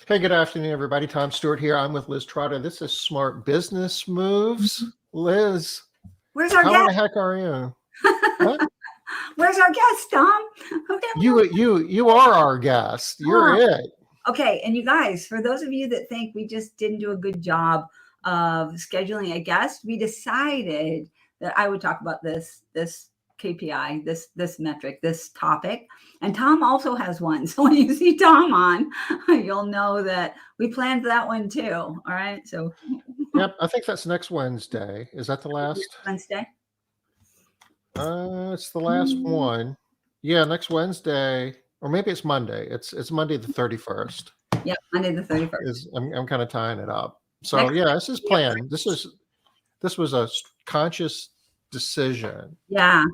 Hey, good afternoon, everybody. Tom Stewart here. I'm with Liz Trotter. This is Smart Business Moves. Liz, Where's our how in the guest? heck are you? What? Where's our guest, Tom? Okay. You are our guest. You're it. Okay, and you guys, for those of you that think we just didn't do a good job of scheduling a guest, we decided that I would talk about this KPI, this metric, this topic. And Tom also has one. So when you see Tom on, you'll know that we planned that one too. All right. So Yep, I think that's next Wednesday. Is that the last? Wednesday. It's the last one. Yeah, next Wednesday, or maybe it's Monday. It's Monday the 31st. Yep, Monday the 31st. I'm kind of tying it up. So yeah, this is planned. This was a conscious decision. Yeah.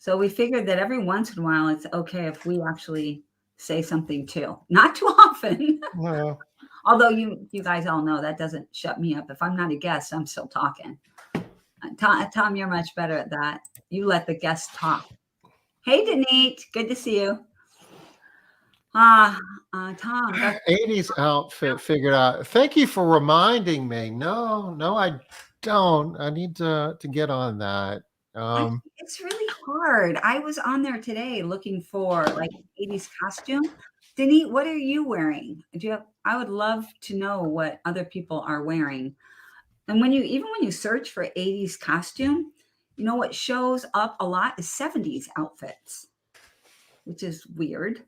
So we figured that every once in a while, it's okay if we actually say something too. Not too often. No. Although you guys all know that doesn't shut me up. If I'm not a guest, I'm still talking. Tom, you're much better at that. You let the guests talk. Hey, Denise. Good to see you. Tom. 80s outfit figured out. Thank you for reminding me. No, I don't. I need to get on that. It's really hard. I was on there today looking for like 80s costume. Denise, what are you wearing? I would love to know what other people are wearing. And when you search for 80s costume, you know what shows up a lot is 70s outfits, which is weird.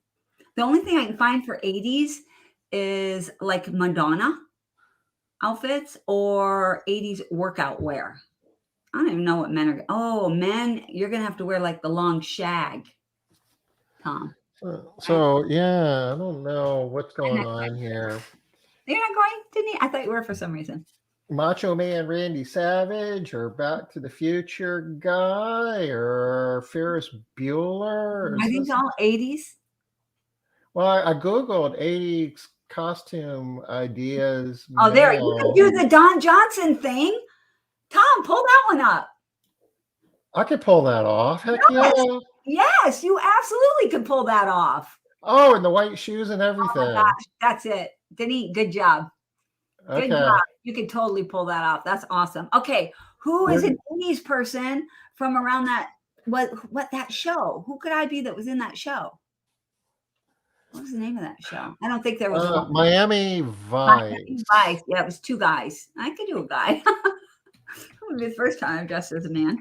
The only thing I can find for 80s is like Madonna outfits or 80s workout wear. I don't even know what men are. Oh, men, you're going to have to wear like the long shag, Tom. So yeah, I don't know what's going on here. You're not going, Denise? I thought you were for some reason. Macho Man Randy Savage or Back to the Future guy or Ferris Bueller? Are these all 80s? Well, I Googled 80s costume ideas. Oh, there. You can do the Don Johnson thing. Tom, pull that one up. I could pull that off. Heck yes. Yeah. Yes, you absolutely could pull that off. Oh, and the white shoes and everything. Oh my gosh, that's it. Denise, good job. Okay. Good job. You could totally pull that off. That's awesome. Okay. Who is an 80s person from around that, what that show? Who could I be that was in that show? What was the name of that show? I don't think there was one. Miami Vice. Miami Vice. Yeah, it was two guys. I could do a guy. It would be the first time I'm dressed as a man.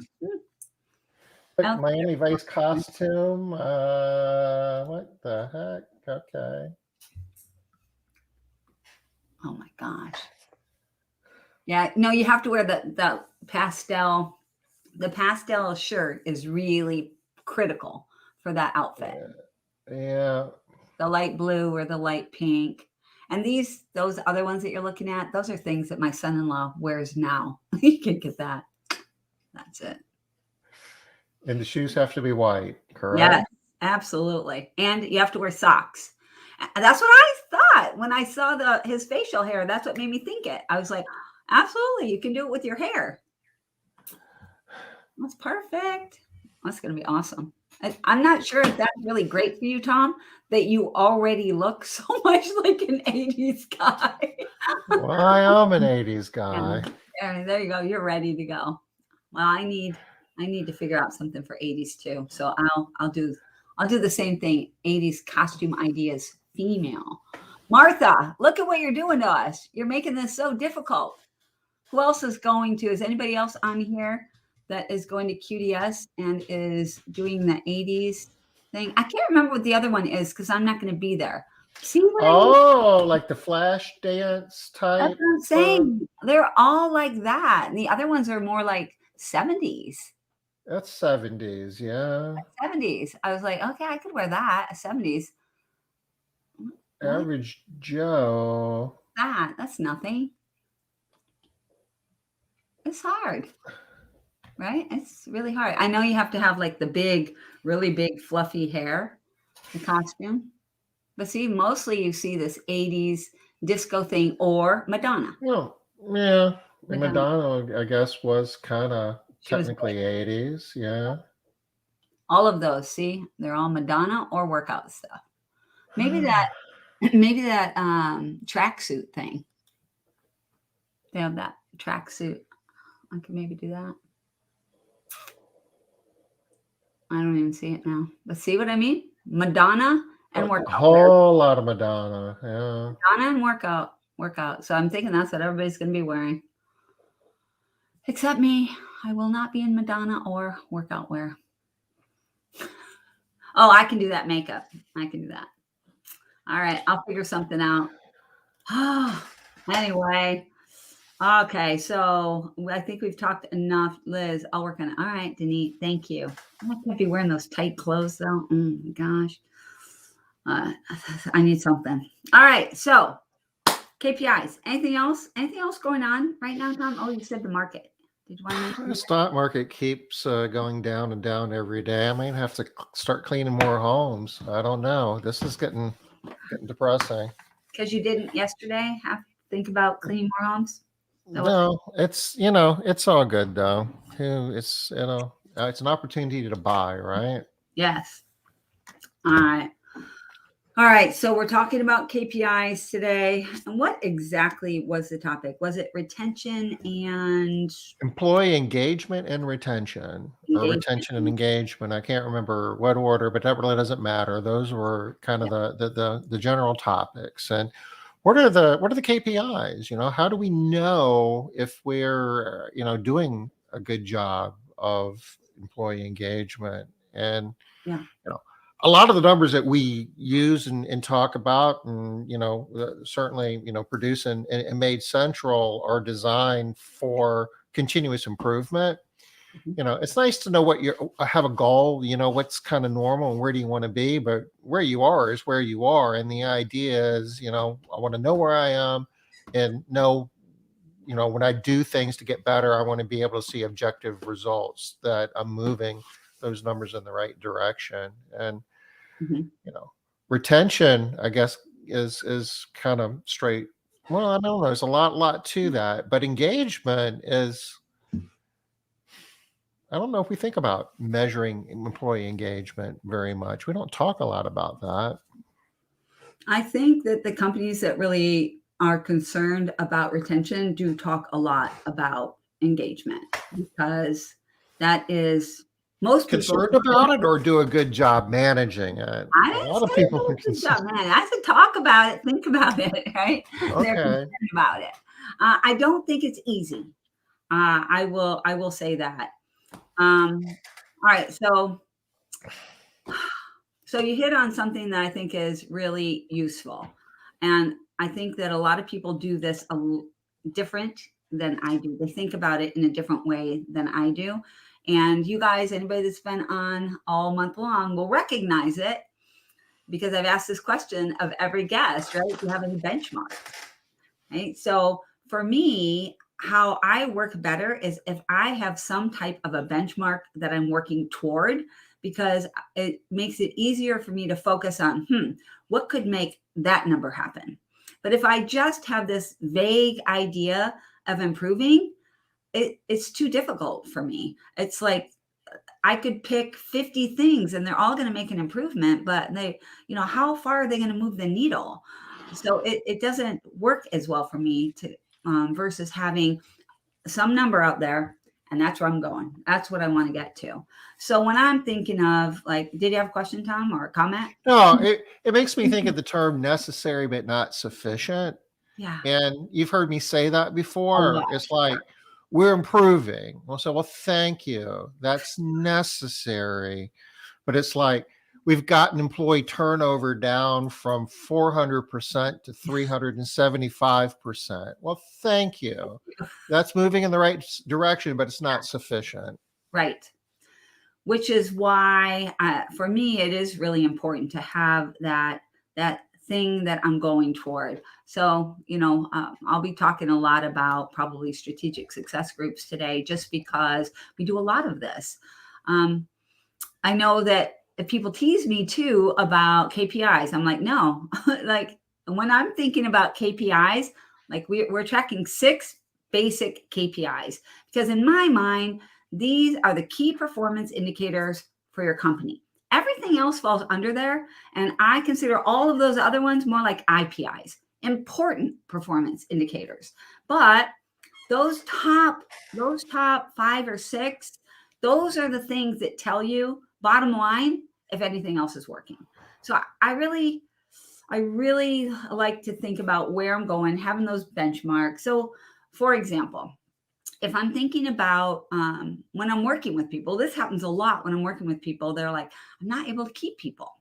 Miami Vice costume. What the heck? Okay. Oh my gosh. Yeah, no, you have to wear the pastel. The pastel shirt is really critical for that outfit. Yeah. The light blue or the light pink. And those other ones that you're looking at, those are things that my son-in-law wears now. You can get that. That's it. And the shoes have to be white, correct? Yes, absolutely. And you have to wear socks. And that's what I thought when I saw his facial hair. That's what made me think it. I was like, absolutely, you can do it with your hair. That's perfect. That's going to be awesome. I'm not sure if that's really great for you, Tom, that you already look so much like an 80s guy. Well, I am an 80s guy. Yeah, there you go. You're ready to go. Well, I need to figure out something for 80s too. So I'll do the same thing. 80s costume ideas, female. Martha, look at what you're doing to us. You're making this so difficult. Who else is is anybody else on here that is going to QDS and is doing the 80s thing? I can't remember what the other one is because I'm not going to be there. See what I mean? Like the flash dance type. That's what I'm saying. They're all like that. And the other ones are more like 70s. That's 70s, yeah. 70s. I was like, okay, I could wear that. 70s. Average Joe. That's nothing. It's hard. Right? It's really hard. I know you have to have like the really big fluffy hair, the costume. But see, mostly you see this 80s disco thing or Madonna. Well, yeah. Madonna, I guess, was kind of technically 80s. Yeah. All of those, see, they're all Madonna or workout stuff. Maybe that Maybe that tracksuit thing. They have that tracksuit. I could maybe do that. I don't even see it now. But see what I mean? Madonna and A workout wear. whole lot of Madonna. Yeah. Madonna and workout. So I'm thinking that's what everybody's going to be wearing. Except me. I will not be in Madonna or workout wear. Oh, I can do that makeup. I can do that. All right. I'll figure something out. Anyway. Okay. So I think we've talked enough. Liz, I'll work on it. All right, Denise. Thank you. I can't be wearing those tight clothes though. Oh my gosh. I need something. All right. So KPIs. Anything else? Anything else going on right now, Tom? Oh, you said the market. Did you want to mention The that? stock market keeps going down and down every day. I might have to start cleaning more homes. I don't know. This is getting depressing. Because you didn't yesterday have to think about cleaning more homes? No, it's all good though. It's it's an opportunity to buy, right? Yes. All right. All right. So we're talking about KPIs today. And what exactly was the topic? Was it retention and Employee engagement and retention, or engagement? retention and engagement. I can't remember what order, but that really doesn't matter. Those were kind of Yeah. the general topics. And what are the KPIs? How do we know if we're doing a good job of employee engagement? And Yeah. you know a lot of the numbers that we use and talk about, and certainly produce and made central, are designed for continuous improvement. Mhm. It's nice to know what you have a goal, what's kind of normal and where do you want to be, but where you are is where you are. And the idea is, I want to know where I am, and know, when I do things to get better, I want to be able to see objective results, that I'm moving those numbers in the right direction. And Mhm. retention, I guess, is kind of straight. Well, I don't know. There's a lot to that, but engagement is. I don't know if we think about measuring employee engagement very much. We don't talk a lot about that. I think that the companies that really are concerned about retention do talk a lot about engagement, because that is most people. Concerned about it or do a good job managing it. I A didn't lot of say people do are a good concerned. job, man. I said talk about it, think about it, right? They're Okay. concerned about it. I don't think it's easy. I will say that. All right, so you hit on something that I think is really useful, and I think that a lot of people do this different than I do. They think about it in a different way than I do. And you guys, anybody that's been on all month long, will recognize it, because I've asked this question of every guest, right? Do you have any benchmarks? Right. So for me, how I work better is if I have some type of a benchmark that I'm working toward, because it makes it easier for me to focus on, what could make that number happen? But if I just have this vague idea of improving, it's too difficult for me. It's like I could pick 50 things and they're all going to make an improvement, but how far are they going to move the needle? So it doesn't work as well for me to versus having some number out there, and that's where I'm going. That's what I want to get to. So when I'm thinking of, like, did you have a question, Tom, or a comment? No, it makes me think of the term necessary but not sufficient. Yeah. And you've heard me say that A before. lot. It's like, we're improving. We'll say, well, thank you. That's necessary. But it's like, we've gotten employee turnover down from 400% to 375%. Well, thank you. That's moving in the right direction, but it's not sufficient. Right. Which is why, for me, it is really important to have that thing that I'm going toward. So, I'll be talking a lot about probably strategic success groups today, just because we do a lot of this. I know that if people tease me too about KPIs, I'm like, no, like when I'm thinking about KPIs, like we're tracking 6 basic KPIs, because in my mind, these are the key performance indicators for your company. Everything else falls under there. And I consider all of those other ones more like IPIs, important performance indicators. But those top 5 or 6, those are the things that tell you, bottom line, if anything else is working. So I really like to think about where I'm going, having those benchmarks. So for example, if I'm thinking about when I'm working with people, this happens a lot when I'm working with people. They're like, I'm not able to keep people.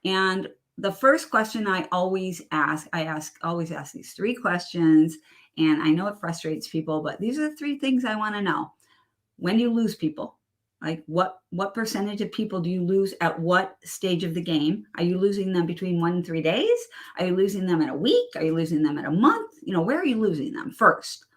And the first question I always ask these 3 questions. And I know it frustrates people, but these are the 3 things I want to know. When do you lose people? Like what percentage of people do you lose at what stage of the game? Are you losing them between 1 and 3 days? Are you losing them in a week? Are you losing them in a month? Where are you losing them first?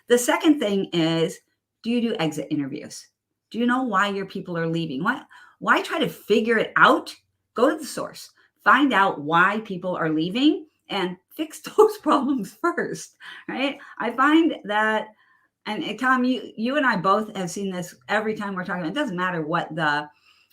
The second thing is, do you do exit interviews? Do you know why your people are leaving? Why try to figure it out? Go to the source. Find out why people are leaving and fix those problems first, right? I find that, and Tom, you and I both have seen this every time we're talking. It doesn't matter what the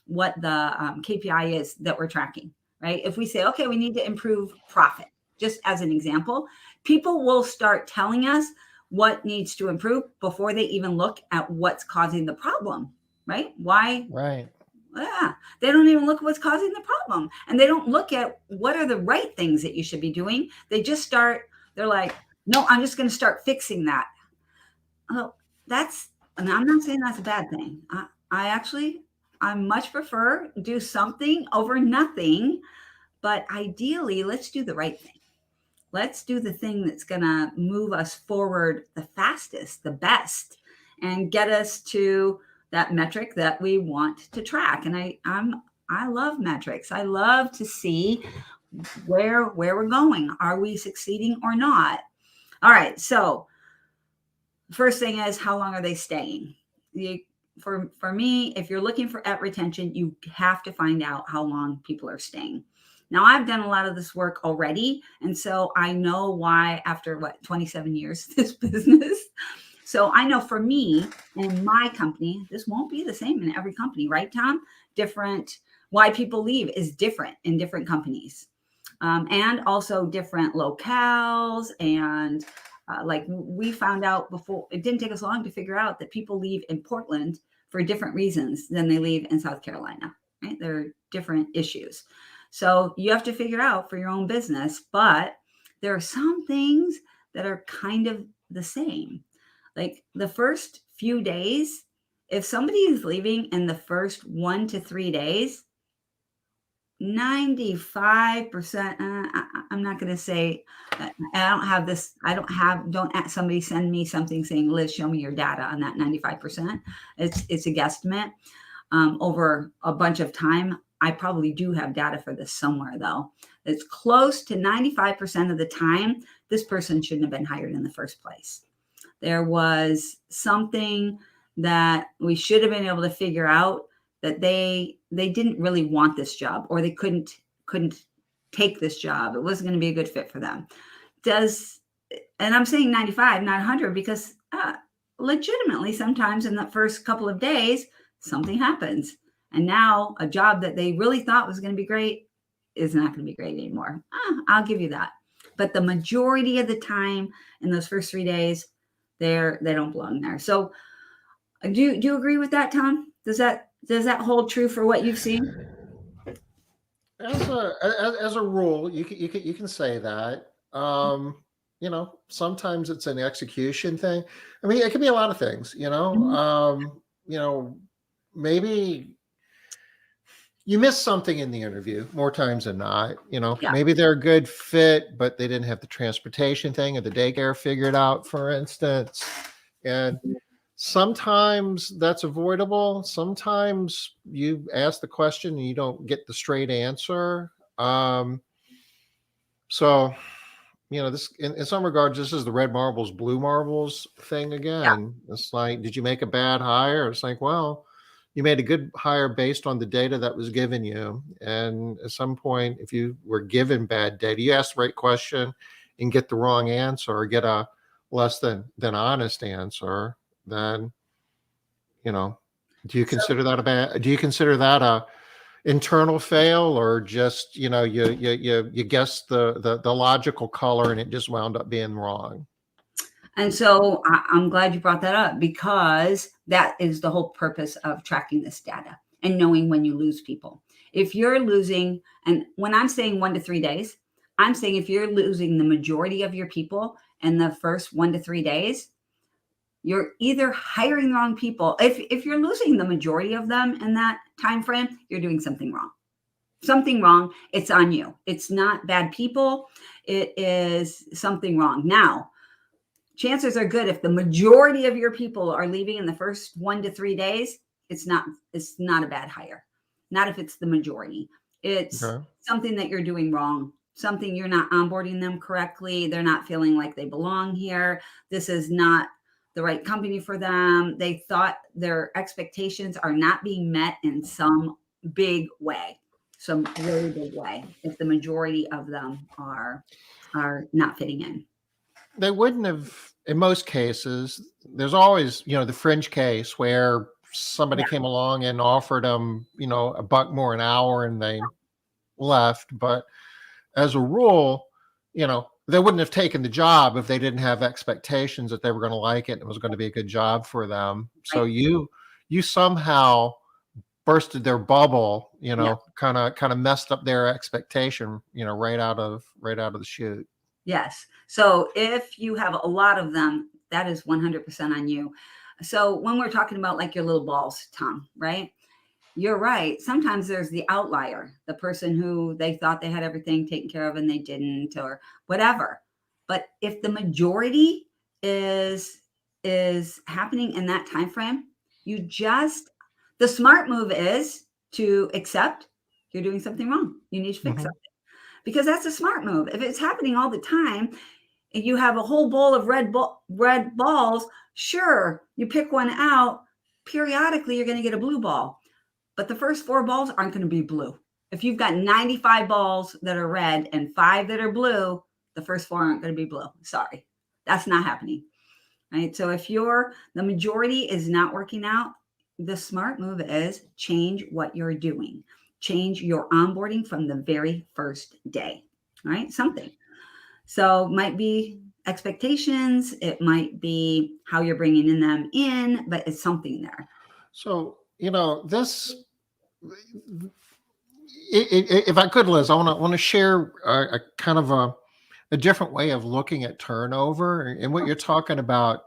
KPI is that we're tracking, right? If we say, okay, we need to improve profit, just as an example, people will start telling us what needs to improve before they even look at what's causing the problem, right? Why? Right. Yeah, they don't even look at what's causing the problem. And they don't look at what are the right things that you should be doing. They just start, they're like, no, I'm just going to start fixing that. Oh, and I'm not saying that's a bad thing. I much prefer do something over nothing, but ideally, let's do the right thing. Let's do the thing that's going to move us forward the fastest, the best, and get us to that metric that we want to track. And I love metrics. I love to see where we're going. Are we succeeding or not? All right. So first thing is, how long are they staying? For me, if you're looking for retention, you have to find out how long people are staying. Now, I've done a lot of this work already, and so I know why after 27 years this business. So I know for me in my company, this won't be the same in every company, right, Tom? Why people leave is different in different companies, and also different locales. And like we found out before, it didn't take us long to figure out that people leave in Portland for different reasons than they leave in South Carolina, right? There are different issues. So you have to figure out for your own business, but there are some things that are kind of the same. Like the first few days, if somebody is leaving in the first 1 to 3 days, 95%, I'm not going to say, I don't have this, don't somebody send me something saying, Liz, show me your data on that 95%. It's a guesstimate over a bunch of time. I probably do have data for this somewhere though. It's close to 95% of the time, this person shouldn't have been hired in the first place. There was something that we should have been able to figure out, that they didn't really want this job, or they couldn't take this job. It wasn't going to be a good fit for them. And I'm saying 95, not 100, because legitimately sometimes in the first couple of days, something happens. And now a job that they really thought was going to be great is not going to be great anymore. I'll give you that. But the majority of the time in those first 3 days, they don't belong there. So do you agree with that, Tom? Does that hold true for what you've seen? As a rule, you can say that. Sometimes it's an execution thing. I mean, it can be a lot of things. Maybe you missed something in the interview more times than not. Yeah. Maybe they're a good fit, but they didn't have the transportation thing or the daycare figured out, for instance. And sometimes that's avoidable. Sometimes you ask the question and you don't get the straight answer. So, this in some regards, this is the red marbles, blue marbles thing Yeah. again. It's like, did you make a bad hire? It's like, well, you made a good hire based on the data that was given you. And at some point, if you were given bad data, you ask the right question and get the wrong answer, or get a less than honest answer, then, do you consider that a internal fail, or just you guessed the logical color and it just wound up being wrong? And so I'm glad you brought that up, because that is the whole purpose of tracking this data and knowing when you lose people. If you're losing, and when I'm saying 1 to 3 days, I'm saying if you're losing the majority of your people in the first 1 to 3 days, you're either hiring the wrong people. If you're losing the majority of them in that time frame, you're doing something wrong. Something wrong. It's on you. It's not bad people. It is something wrong. Now, chances are good if the majority of your people are leaving in the first 1 to 3 days, it's not a bad hire. Not if it's the majority. It's Okay. something that you're doing wrong. Something you're not onboarding them correctly. They're not feeling like they belong here. This is not the right company for them. They thought their expectations are not being met in some big way, some really big way, if the majority of them are not fitting in. They wouldn't have, in most cases. There's always, the fringe case where somebody Yeah. came along and offered them, a buck more an hour and they left. But as a rule, they wouldn't have taken the job if they didn't have expectations that they were going to like it and it was going to be a good job for them. So Right. you somehow bursted their bubble, Yeah. kind of messed up their expectation, right out of the chute. Yes. So if you have a lot of them, that is 100% on you. So when we're talking about like your little balls, Tom, right? You're right. Sometimes there's the outlier, the person who they thought they had everything taken care of and they didn't, or whatever. But if the majority is happening in that time frame, you just the smart move is to accept you're doing something wrong. You need to fix it, Mhm. because that's a smart move. If it's happening all the time and you have a whole bowl of red balls, sure, you pick one out. Periodically, you're going to get a blue ball, but the first 4 balls aren't going to be blue. If you've got 95 balls that are red and 5 that are blue, the first 4 aren't going to be blue. Sorry, that's not happening. Right. So if the majority is not working out, the smart move is change what you're doing. Change your onboarding from the very first day. All right. Something. So it might be expectations. It might be how you're bringing in them in, but it's something there. So, this, if I could, Liz, I want to share a kind of a different way of looking at turnover, and what Oh, you're talking about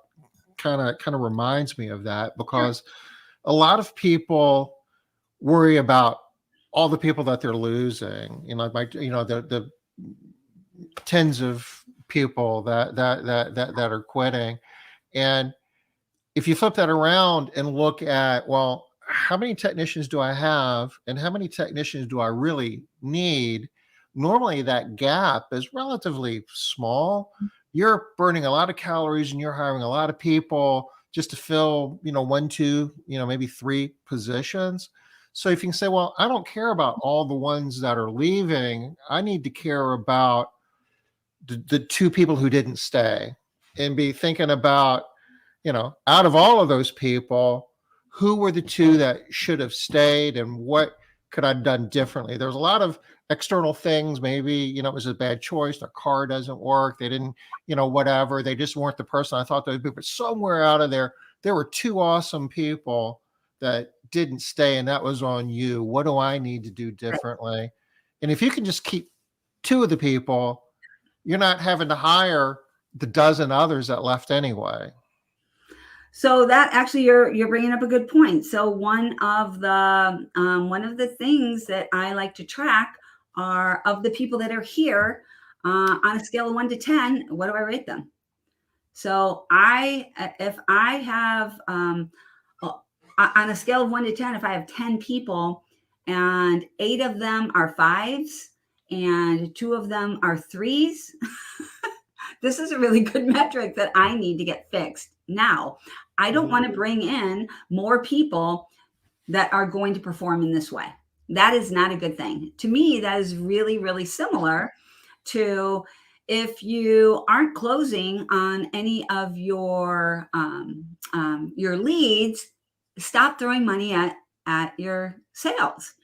kind of reminds me of that, sure. because a lot of people worry about all the people that they're losing. The tens of people that are quitting. And if you flip that around and look at, well, how many technicians do I have and how many technicians do I really need? Normally that gap is relatively small. You're burning a lot of calories and you're hiring a lot of people just to fill, one, two, maybe three positions. So if you can say, well, I don't care about all the ones that are leaving, I need to care about the two people who didn't stay, and be thinking about, out of all of those people, who were the two that should have stayed and what could I have done differently? There's a lot of external things. Maybe, it was a bad choice. Their car doesn't work. They didn't, whatever. They just weren't the person I thought they would be. But somewhere out of there were two awesome people that didn't stay, and that was on you. What do I need to do differently? And if you can just keep two of the people, you're not having to hire the dozen others that left anyway. So that actually, you're bringing up a good point. So one of the things that I like to track are of the people that are here, on a scale of 1 to 10. What do I rate them? So if I have, on a scale of 1 to 10, if I have 10 people and 8 of them are 5s and 2 of them are 3s, this is a really good metric that I need to get fixed now. I don't want to bring in more people that are going to perform in this way. That is not a good thing. To me, that is really, really similar to if you aren't closing on any of your leads, stop throwing money at your sales.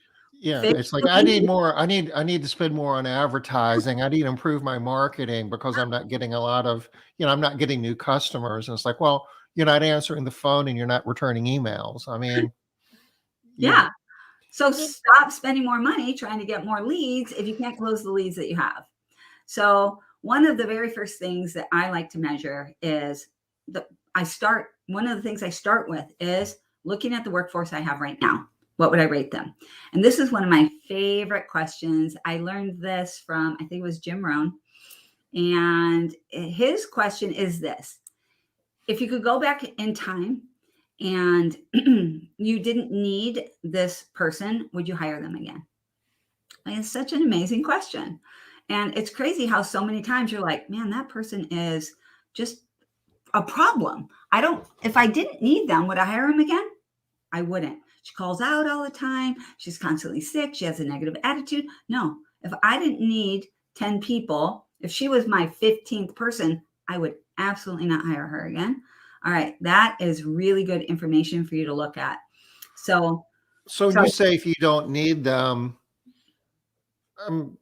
Yeah, it's like I need Facebook. more. I need to spend more on advertising. I need to improve my marketing because I'm not getting a lot of, I'm not getting new customers. And it's like, well, you're not answering the phone and you're not returning emails. I mean, you Yeah. So stop spending more money trying to get more leads if you can't close the leads that you have. So one of the very first things that I like to measure is one of the things I start with is looking at the workforce I have right now. What would I rate them? And this is one of my favorite questions. I learned this from, I think it was Jim Rohn. And his question is this: if you could go back in time and you didn't need this person, would you hire them again? Like, it's such an amazing question. And it's crazy how so many times you're like, man, that person is just a problem. If I didn't need them, would I hire them again? I wouldn't. She calls out all the time. She's constantly sick. She has a negative attitude. No, if I didn't need 10 people, if she was my 15th person, I would absolutely not hire her again. All right. That is really good information for you to look at. So you say if you don't need them, I'm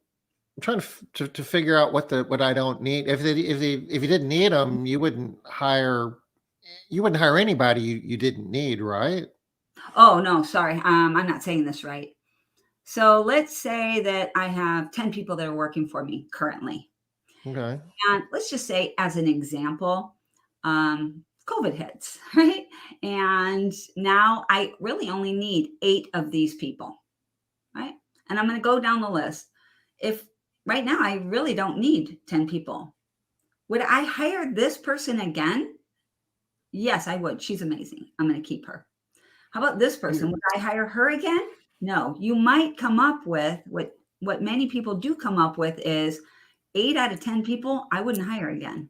trying to figure out what I don't need. If you didn't need them, you wouldn't hire anybody you didn't need, right? Oh, no, sorry. I'm not saying this right. So let's say that I have 10 people that are working for me currently. Okay. And let's just say, as an example, COVID hits, right? And now I really only need 8 of these people, right? And I'm going to go down the list. If right now I really don't need 10 people, would I hire this person again? Yes, I would. She's amazing. I'm going to keep her. How about this person? Would I hire her again? No. You might come up with what many people do come up with is 8 out of 10 people I wouldn't hire again.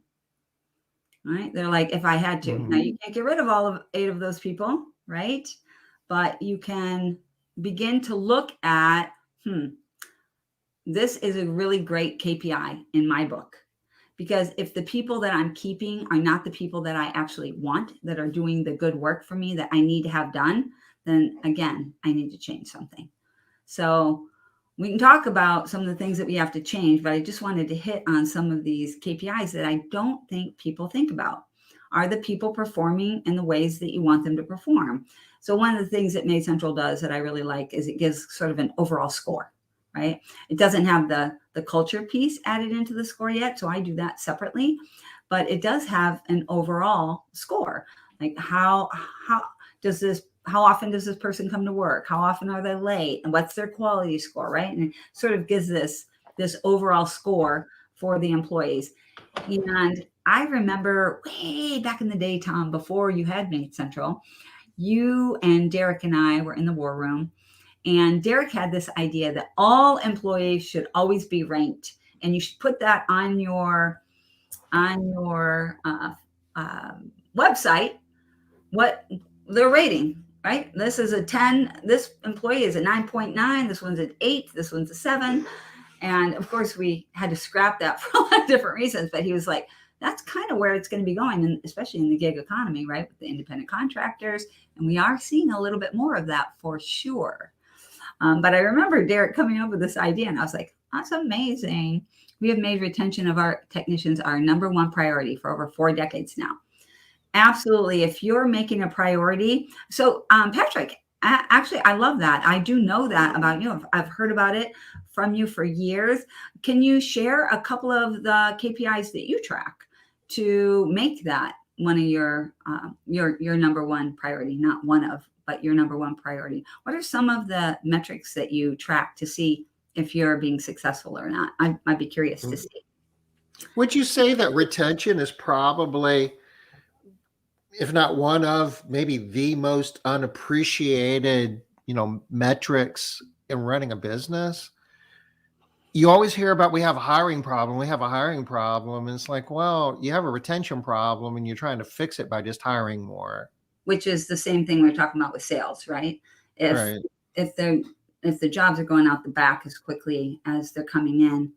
Right? They're like, if I had to. Now you can't get rid of all of 8 of those people, right? But you can begin to look at, this is a really great KPI in my book. Because if the people that I'm keeping are not the people that I actually want, that are doing the good work for me that I need to have done, then again, I need to change something. So we can talk about some of the things that we have to change, but I just wanted to hit on some of these KPIs that I don't think people think about. Are the people performing in the ways that you want them to perform? So one of the things that Made Central does that I really like is it gives sort of an overall score, right? It doesn't have the culture piece added into the score yet, so I do that separately, but it does have an overall score. Like how often does this person come to work? How often are they late? And what's their quality score, right? And it sort of gives this overall score for the employees. And I remember way back in the day, Tom, before you had Made Central, you and Derek and I were in the war room. And Derek had this idea that all employees should always be ranked, and you should put that on your website, what they're rating, right? This is a 10. This employee is a 9.9. This one's an 8. This one's a 7. And of course, we had to scrap that for a lot of different reasons. But he was like, that's kind of where it's going to be going, and especially in the gig economy, right? With the independent contractors. And we are seeing a little bit more of that for sure. But I remember Derek coming up with this idea, and I was like, that's amazing. We have made retention of our technicians our number one priority for over 4 decades now. Absolutely. If you're making a priority. So, Patrick, actually, I love that. I do know that about you. I've heard about it from you for years. Can you share a couple of the KPIs that you track to make that one of your number one priority? Not one of, but your number one priority. What are some of the metrics that you track to see if you're being successful or not? I'd be curious to see. Would you say that retention is probably, if not one of, maybe the most unappreciated, metrics in running a business? You always hear about, we have a hiring problem. We have a hiring problem. And it's like, well, you have a retention problem and you're trying to fix it by just hiring more. Which is the same thing we're talking about with sales, right? Right. If the jobs are going out the back as quickly as they're coming in,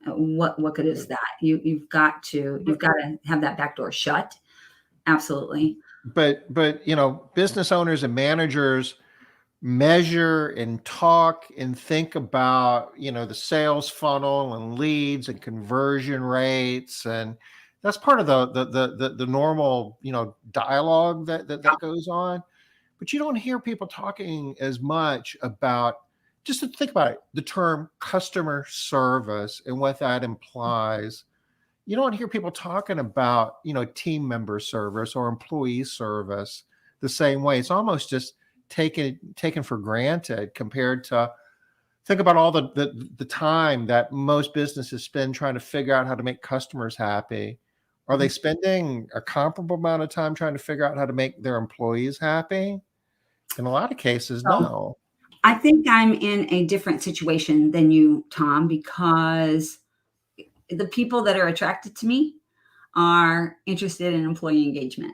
what good is that? You've got to have that back door shut. Absolutely. But business owners and managers measure and talk and think about, the sales funnel and leads and conversion rates, and that's part of the normal, dialogue that goes on. But you don't hear people talking as much about, just to think about it, the term customer service and what that implies. You don't hear people talking about, team member service or employee service the same way. It's almost just taken for granted compared to, think about all the time that most businesses spend trying to figure out how to make customers happy. Are they spending a comparable amount of time trying to figure out how to make their employees happy? In a lot of cases, So no. I think I'm in a different situation than you, Tom, because the people that are attracted to me are interested in employee engagement.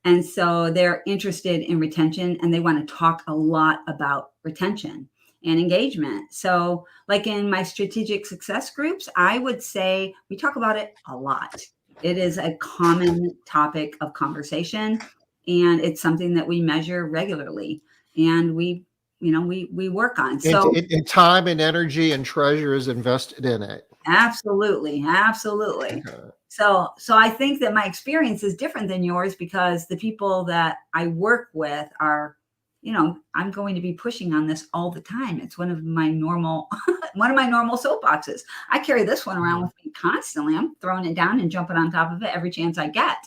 And so they're interested in retention and they want to talk a lot about retention and engagement. So, like in my strategic success groups, I would say we talk about it a lot. It is a common topic of conversation and it's something that we measure regularly and we work on. And, So, and time and energy and treasure is invested in it. absolutely, absolutely. Okay. So I think that my experience is different than yours because the people that I work with are, I'm going to be pushing on this all the time. It's one of my normal soapboxes. I carry this one around with me constantly. I'm throwing it down and jumping on top of it every chance I get.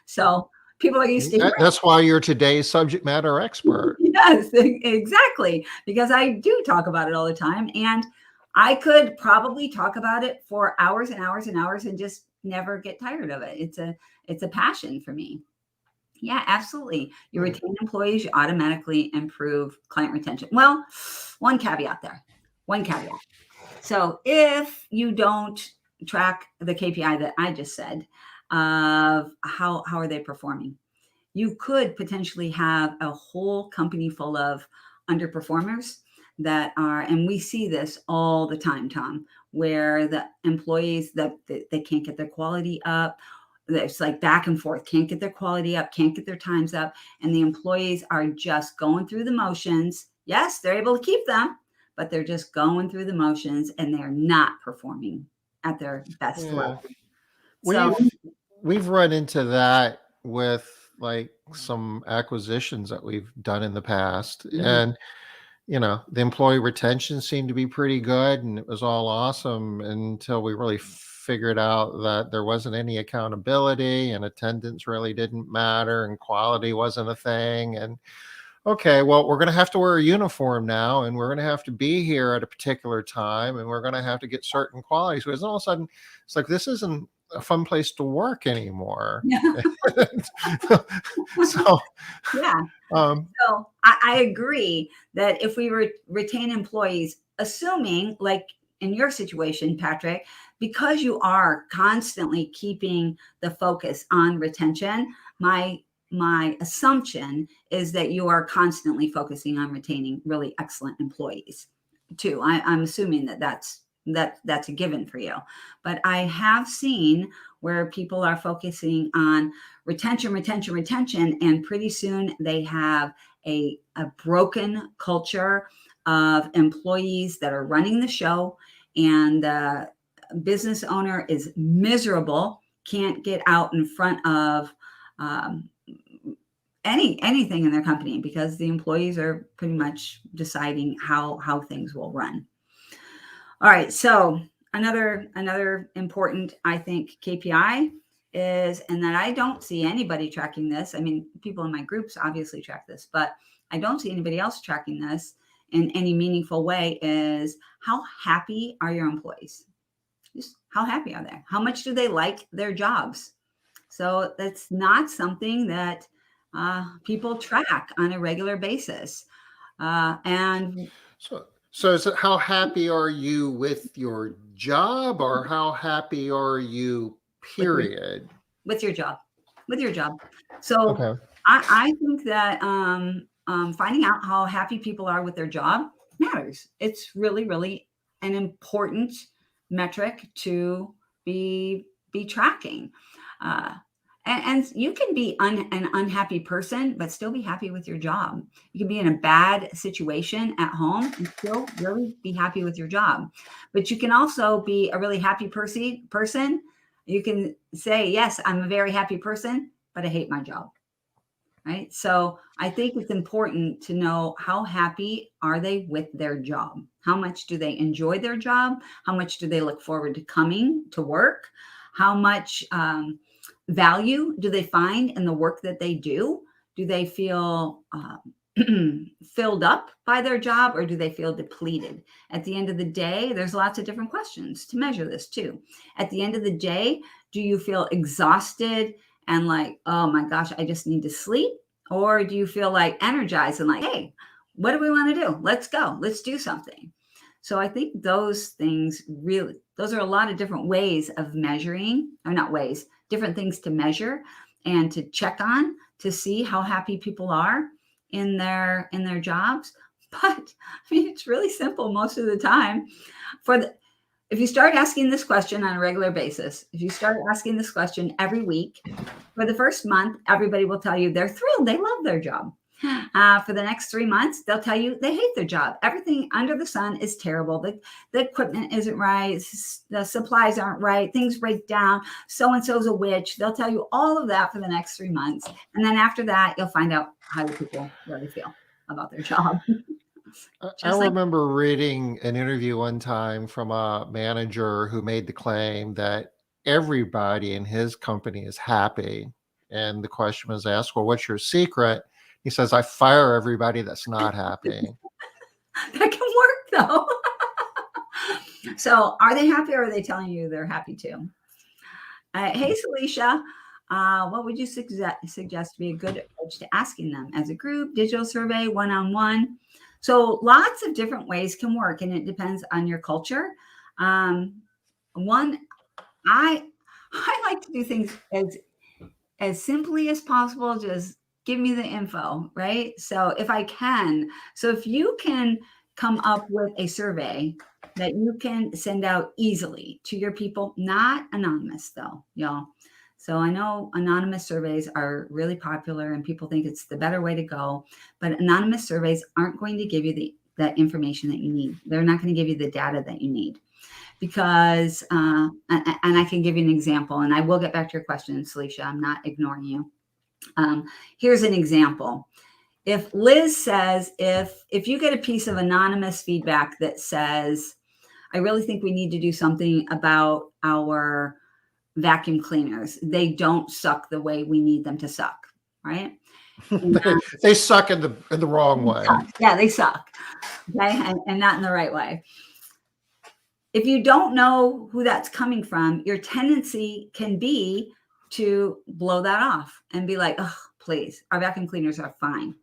So people are used to hearing. That's why you're today's subject matter expert. Yes, exactly. Because I do talk about it all the time. And I could probably talk about it for hours and hours and hours and just never get tired of it. It's a passion for me. Yeah, absolutely. You retain employees, you automatically improve client retention. Well, one caveat there. One caveat. So if you don't track the KPI that I just said of how are they performing, you could potentially have a whole company full of underperformers that are, and we see this all the time, Tom, where the employees that they can't get their quality up. It's like back and forth, can't get their quality up, can't get their times up. And the employees are just going through the motions. Yes, they're able to keep them, but they're just going through the motions and they're not performing at their best level. So We've run into that with like some acquisitions that we've done in the past. And the employee retention seemed to be pretty good and it was all awesome until we really figured out that there wasn't any accountability and attendance really didn't matter and quality wasn't a thing. And okay, well, we're going to have to wear a uniform now and we're going to have to be here at a particular time and we're going to have to get certain qualities. Because all of a sudden, it's like, this isn't a fun place to work anymore. yeah. So, Yeah. So I agree that if we retain employees, assuming like in your situation, Patrick, because you are constantly keeping the focus on retention, my assumption is that you are constantly focusing on retaining really excellent employees too. I'm assuming that's a given for you. But I have seen where people are focusing on retention, and pretty soon they have a broken culture of employees that are running the show, and the business owner is miserable, can't get out in front of anything in their company because the employees are pretty much deciding how things will run. All right, so another important, I think, KPI is, and that I don't see anybody tracking this. I mean, people in my groups obviously track this, but I don't see anybody else tracking this in any meaningful way, is how happy are your employees? Just how happy are they? How much do they like their jobs? So that's not something that people track on a regular basis. And so is it how happy are you with your job or how happy are you, with your period? with your job, with your job. So Okay. I think that finding out how happy people are with their job matters. It's really, really an important metric to be tracking. Uh, And you can be an unhappy person, but still be happy with your job. You can be in a bad situation at home and still really be happy with your job. But you can also be a really happy person. You can say, yes, I'm a very happy person, but I hate my job. Right. So I think it's important to know, how happy are they with their job? How much do they enjoy their job? How much do they look forward to coming to work? How much value do they find in the work that they do? Do they feel filled up by their job, or do they feel depleted? At the end of the day, there's lots of different questions to measure this too. At the end of the day, do you feel exhausted and like, oh my gosh, I just need to sleep? Or do you feel like energized and like, hey, what do we want to do? Let's go. Let's do something. So I think those things really, those are a lot of different ways of measuring, or not ways, different things to measure and to check on to see how happy people are in their jobs. But I mean, it's really simple most of the time. If you start asking this question on a regular basis, if you start asking this question every week, for the first month, everybody will tell you they're thrilled. They love their job. For the next 3 months, they'll tell you they hate their job. Everything under the sun is terrible. The equipment isn't right. The supplies aren't right. Things break down. So-and-so's a witch. They'll tell you all of that for the next 3 months. And then after that, you'll find out how the people really feel about their job. I Just like, remember reading an interview one time from a manager who made the claim that everybody in his company is happy. And the question was asked, well, what's your secret? He says, I fire everybody that's not happy. that can work though. So are they happy, or are they telling you they're happy too? Hey, Celicia, what would you suggest to be a good approach to asking them? As a group, digital survey, one-on-one? So lots of different ways can work, and it depends on your culture. One, I like to do things as simply as possible. Just give me the info, right? So if you can come up with a survey that you can send out easily to your people, not anonymous though, y'all. So I know anonymous surveys are really popular and people think it's the better way to go, but anonymous surveys aren't going to give you that information that you need. They're not going to give you the data that you need, because, and I can give you an example, and I will get back to your question, Celicia. I'm not ignoring you. Here's an example. If Liz says, if you get a piece of anonymous feedback that says, I really think we need to do something about our vacuum cleaners. They don't suck the way we need them to suck, right? They suck in the wrong way. Yeah, they suck. Okay, and not in the right way. If you don't know who that's coming from, your tendency can be to blow that off and be like, oh, please, our vacuum cleaners are fine.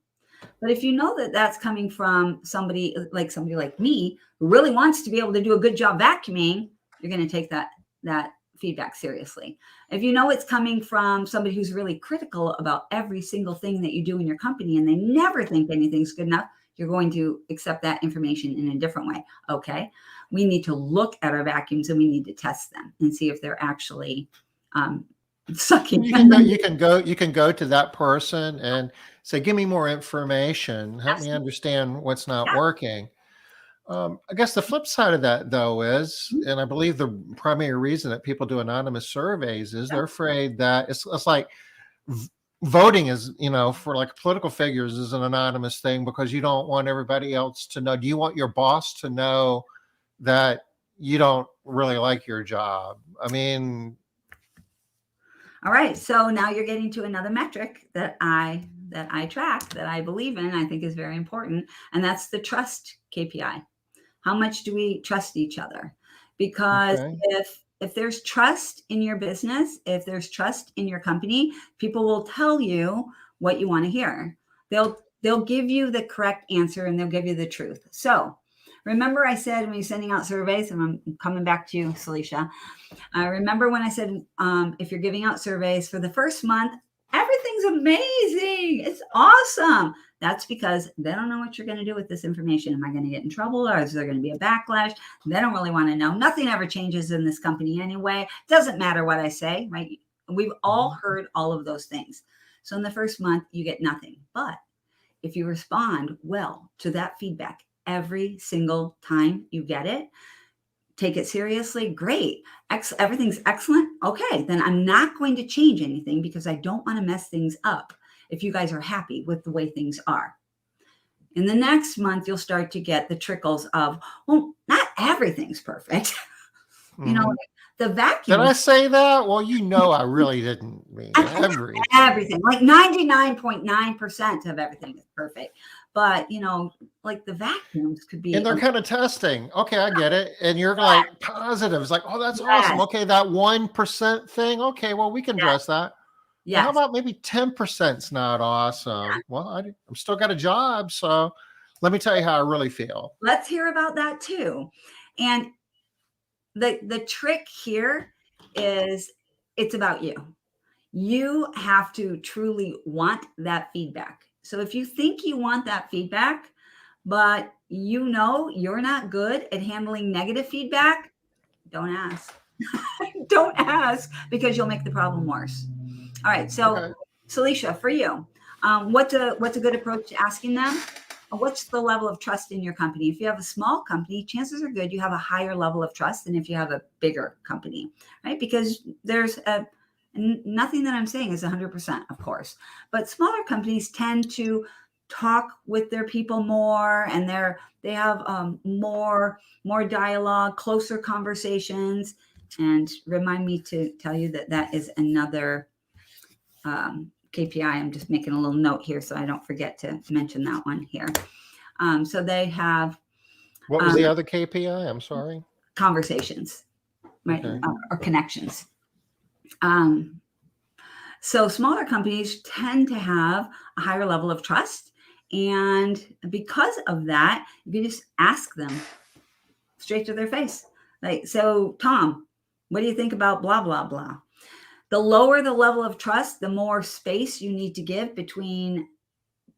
But if you know that that's coming from somebody like me, who really wants to be able to do a good job vacuuming, you're going to take that feedback seriously. If you know it's coming from somebody who's really critical about every single thing that you do in your company and they never think anything's good enough, you're going to accept that information in a different way. Okay, we need to look at our vacuums and we need to test them and see if they're actually sucking. You can go to that person and say, give me more information, help me understand what's not working. I guess the flip side of that, though, is, and I believe the primary reason that people do anonymous surveys is they're afraid that it's like voting is, for like political figures, is an anonymous thing because you don't want everybody else to know. Do you want your boss to know that you don't really like your job? I mean, all right. So now you're getting to another metric that I track, that I believe in, I think is very important, and that's the Trust Kpi. How much do we trust each other? Because if there's trust in your business, if there's trust in your company, people will tell you what you want to hear. They'll give you the correct answer and they'll give you the truth. So remember I said when you're sending out surveys, and I'm coming back to you, Celicia. Remember when I said, if you're giving out surveys for the first month, everything's amazing. It's awesome. That's because they don't know what you're going to do with this information. Am I going to get in trouble, or is there going to be a backlash? They don't really want to know. Nothing ever changes in this company anyway. Doesn't matter what I say, right? We've all Mhm. heard all of those things. So in the first month, you get nothing. But if you respond well to that feedback every single time you get it, take it seriously, great. Everything's excellent. Okay, then I'm not going to change anything because I don't want to mess things up if you guys are happy with the way things are. In the next month, you'll start to get the trickles of, well, not everything's perfect. You know, Mhm. like the Did vacuum, I say that? Well, I really didn't mean everything. everything, like 99.9% of everything is perfect. But, like the vacuums could And be they're a kind of testing. Okay, I get it. And you're like positives, like, oh, that's awesome. yes, Okay, that 1% thing. Okay, well, we can yes, address that. Well, how yes. about maybe 10%'s not awesome? Well, I'm still got a job. So let me tell you how I really feel. Let's hear about that too. And the trick here is it's about you. You have to truly want that feedback. So if you think you want that feedback, but you're not good at handling negative feedback, don't ask. Don't ask because you'll make the problem worse. All right. So, Okay. Celicia, for you, what's a good approach to asking them? What's the level of trust in your company? If you have a small company, chances are good you have a higher level of trust than if you have a bigger company, right? Because there's nothing that I'm saying is 100%, of course, but smaller companies tend to talk with their people more, and they have more dialogue, closer conversations. And remind me to tell you that that is another KPI. I'm just making a little note here so I don't forget to mention that one here. So they have What was um, the other KPI? I'm sorry. conversations, right, Okay. or connections. Um, so smaller companies tend to have a higher level of trust. And because of that, you can just ask them straight to their face. Like, so Tom, what do you think about blah, blah, blah? The lower the level of trust, the more space you need to give between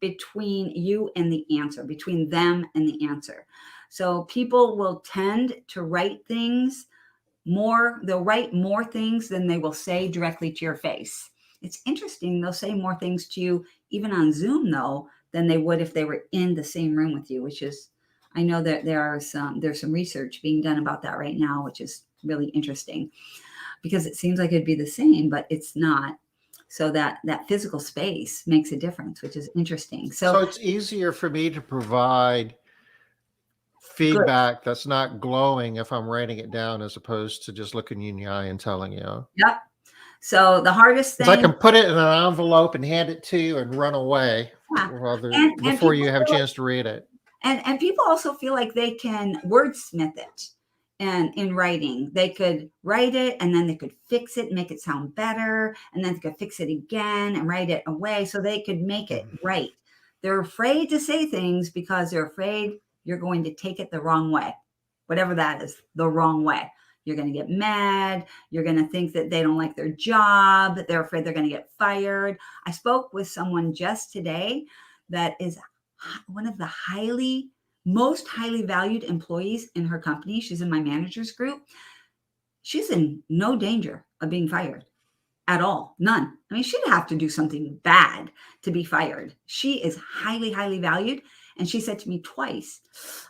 you and the answer, between them and the answer. So people will tend to write things more, they'll write more things than they will say directly to your face. It's interesting, they'll say more things to you even on Zoom though than they would if they were in the same room with you, which is, I know that there's some research being done about that right now, which is really interesting because it seems like it'd be the same, but it's not. So that physical space makes a difference, which is interesting. So So it's easier for me to provide good. feedback that's not glowing if I'm writing it down as opposed to just looking you in the eye and telling you. Yep. So the hardest Because I thing, can put it in an envelope and hand it to you and run away yeah. rather And before people you have a feel like, chance to read it. and people also feel like they can wordsmith it. And in writing, they could write it and then they could fix it, make it sound better, and then they could fix it again and write it away so they could make it Mhm. right. They're afraid to say things because they're afraid you're going to take it the wrong way, whatever that is, the wrong way. You're going to get mad. You're going to think that they don't like their job. They're afraid they're going to get fired. I spoke with someone just today that is one of the most highly valued employees in her company. She's in my manager's group. She's in no danger of being fired at all. None. I mean, she'd have to do something bad to be fired. She is highly, highly valued. And she said to me twice,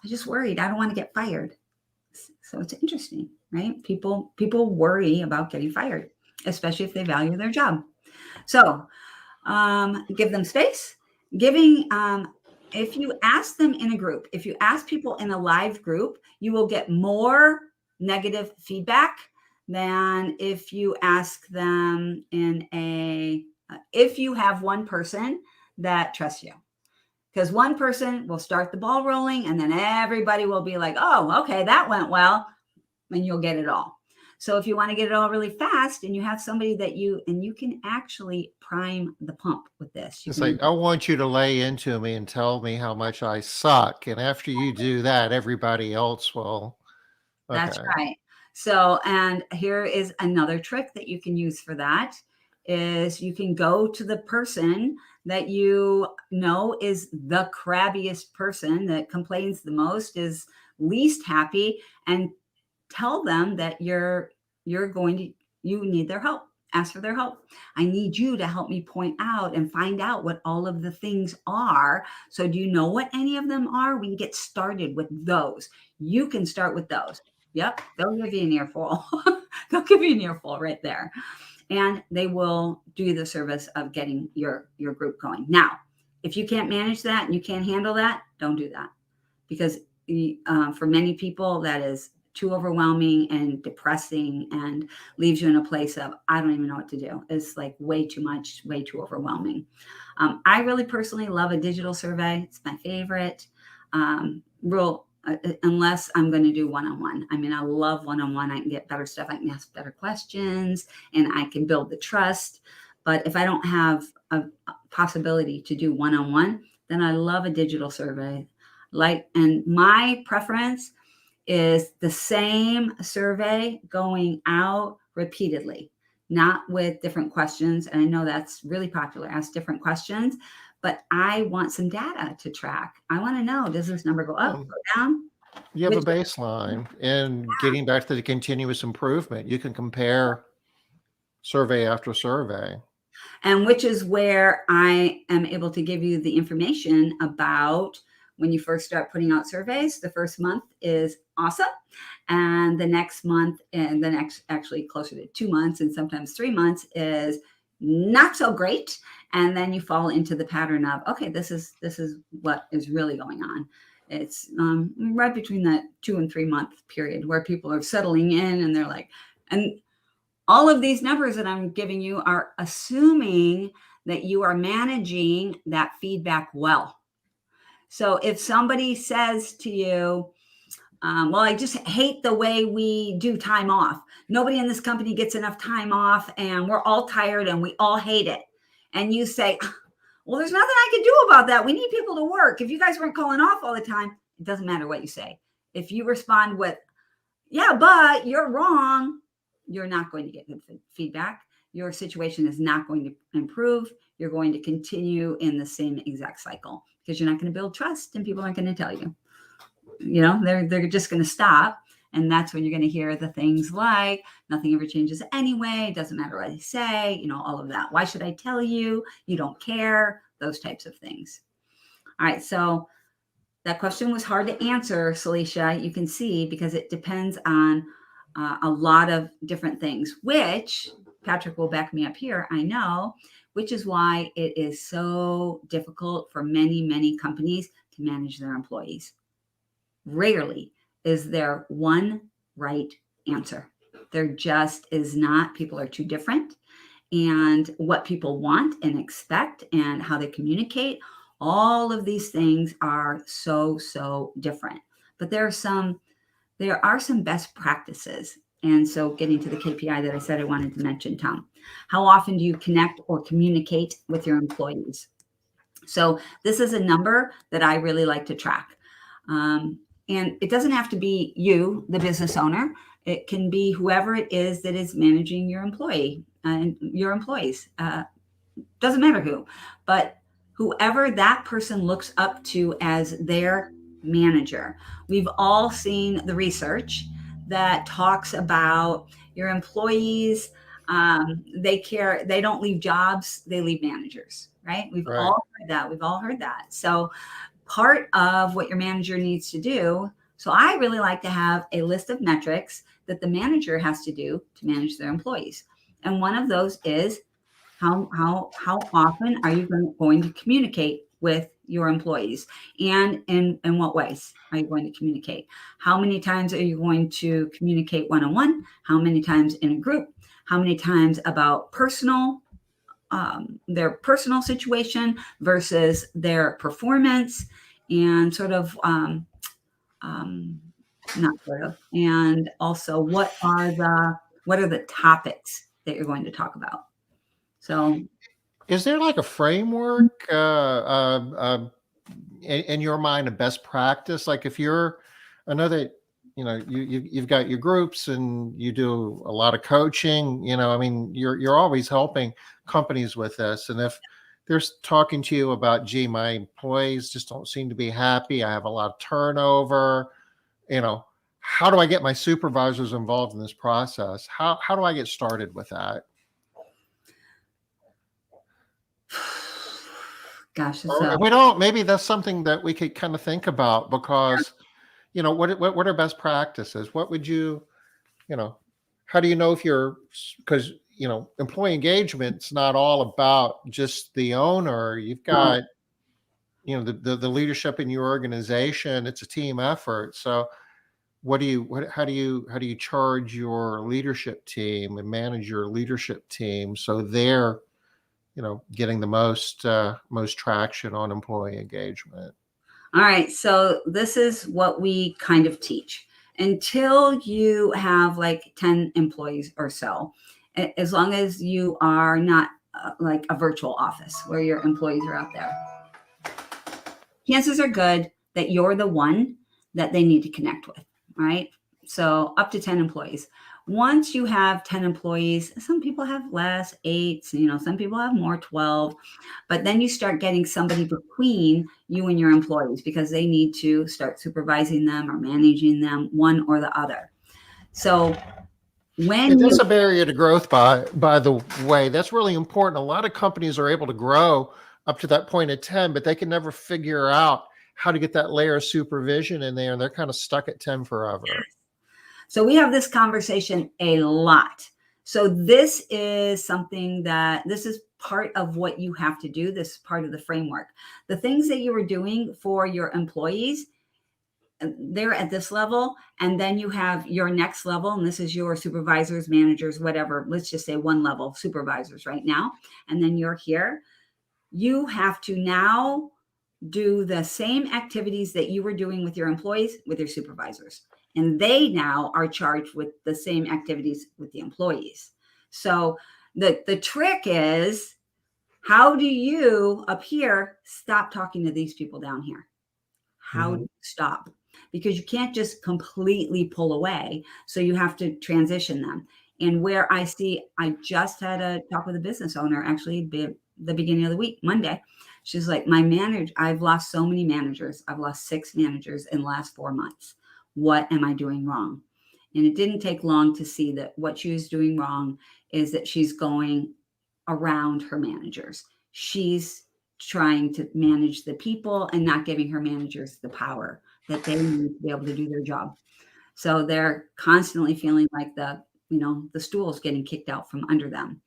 I just worried. I don't want to get fired. So it's interesting, right? People worry about getting fired, especially if they value their job. So give them space. Giving, if you ask them in a group, if you ask people in a live group, you will get more negative feedback than if you ask them if you have one person that trusts you. Because one person will start the ball rolling and then everybody will be like, oh, okay, that went well. And you'll get it all. So if you want to get it all really fast and you have somebody you can actually prime the pump with this. You It's can, like, I want you to lay into me and tell me how much I suck. And after you do that, everybody else will. that's Okay. right. So, and here is another trick that you can use for that is you can go to the person that you know is the crabbiest person that complains the most, is least happy, and tell them that you need their help ask for their help. I need you to help me point out and find out what all of the things are. So do you know what any of them are? We can get started with those. You can start with those. Yep, they'll give you an earful. They'll give you an earful right there. And they will do the service of getting your group going. Now, if you can't manage that and you can't handle that, don't do that. Because for many people, that is too overwhelming and depressing and leaves you in a place of, I don't even know what to do. It's like way too much, way too overwhelming. I really personally love a digital survey. It's my favorite. Unless I'm going to do one-on-one. I mean, I love one-on-one. I can get better stuff. I can ask better questions and I can build the trust. But if I don't have a possibility to do one-on-one, then I love a digital survey. And my preference is the same survey going out repeatedly, not with different questions. And I know that's really popular, ask different questions, but I want some data to track. I want to know, does this number go up, go down? You have a baseline, and getting back to the continuous improvement, you can compare survey after survey. And which is where I am able to give you the information about when you first start putting out surveys. The first month is awesome. And the next month, and the next actually closer to 2 months and sometimes 3 months is not so great. And then you fall into the pattern of, okay, this is what is really going on. It's right between that 2 and 3 month period where people are settling in and they're like, and all of these numbers that I'm giving you are assuming that you are managing that feedback well. So if somebody says to you, well, I just hate the way we do time off. Nobody in this company gets enough time off and we're all tired and we all hate it. And you say, well, there's nothing I can do about that. We need people to work. If you guys weren't calling off all the time, it doesn't matter what you say. If you respond with, yeah, but you're wrong, you're not going to get good feedback. Your situation is not going to improve. You're going to continue in the same exact cycle because you're not going to build trust and people aren't going to tell you. You know, they're just going to stop. And that's when you're going to hear the things like, nothing ever changes anyway. It doesn't matter what I say, you know, all of that. Why should I tell you? You don't care. Those types of things. All right. So that question was hard to answer, Celicia. You can see because it depends on a lot of different things, which Patrick will back me up here. I know, which is why it is so difficult for many, many companies to manage their employees. Rarely is there one right answer. There just is not. People are too different. And what people want and expect and how they communicate, all of these things are so, so different. But there are some best practices. And so getting to the KPI that I said I wanted to mention, Tom, how often do you connect or communicate with your employees? So this is a number that I really like to track. And it doesn't have to be you, the business owner. It can be whoever it is that is managing your employee and your employees. Doesn't matter who, but whoever that person looks up to as their manager. We've all seen the research that talks about your employees. They care. They don't leave jobs. They leave managers, right? We've all heard that. We've all heard that. So part of what your manager needs to do. So I really like to have a list of metrics that the manager has to do to manage their employees. And one of those is how often are you going to communicate with your employees, and in what ways are you going to communicate? How many times are you going to communicate one-on-one? How many times in a group? How many times about their personal situation versus their performance, and sort of not sort of, and also what are the topics that you're going to talk about? So is there like a framework in your mind, a best practice? Like if you're another, you've got your groups and you do a lot of coaching, I mean, you're always helping companies with this. And if they're talking to you about, gee, my employees just don't seem to be happy, I have a lot of turnover, how do I get my supervisors involved in this process? How do I get started with that? Gosh, it's Or if we don't, maybe that's something that we could kind of think about because, what are best practices? What would you know, how do you know if you're, because, employee engagement's not all about just the owner. You've no. got, the leadership in your organization. It's a team effort. So how do you charge your leadership team and manage your leadership team so they're, getting the most traction on employee engagement? All right, so this is what we kind of teach. Until you have like 10 employees or so, as long as you are not like a virtual office where your employees are out there, chances are good that you're the one that they need to connect with, right? So up to 10 employees. Once you have 10 employees, some people have less, 8, some people have more, 12, but then you start getting somebody between you and your employees because they need to start supervising them or managing them, one or the other. So Yeah, when you that's a barrier to growth, by the way. That's really important. A lot of companies are able to grow up to that point at 10, but they can never figure out how to get that layer of supervision in there, and they're kind of stuck at 10 forever. So we have this conversation a lot. So this is something that this is part of what you have to do. This is part of the framework. The things that you are doing for your employees, they're at this level. And then you have your next level, and this is your supervisors, managers, whatever. Let's just say one level supervisors right now. And then you're here. You have to now do the same activities that you were doing with your employees with your supervisors. And they now are charged with the same activities with the employees. So the trick is, how do you up here stop talking to these people down here? How do Mhm. you stop? Because you can't just completely pull away. So you have to transition them. And where I just had a talk with a business owner, actually, the beginning of the week, Monday. She's like, my manager, I've lost so many managers. I've lost 6 managers in the last 4 months. What am I doing wrong? And it didn't take long to see that what she was doing wrong is that she's going around her managers. She's trying to manage the people and not giving her managers the power that they need to be able to do their job. So they're constantly feeling like the stool is getting kicked out from under them.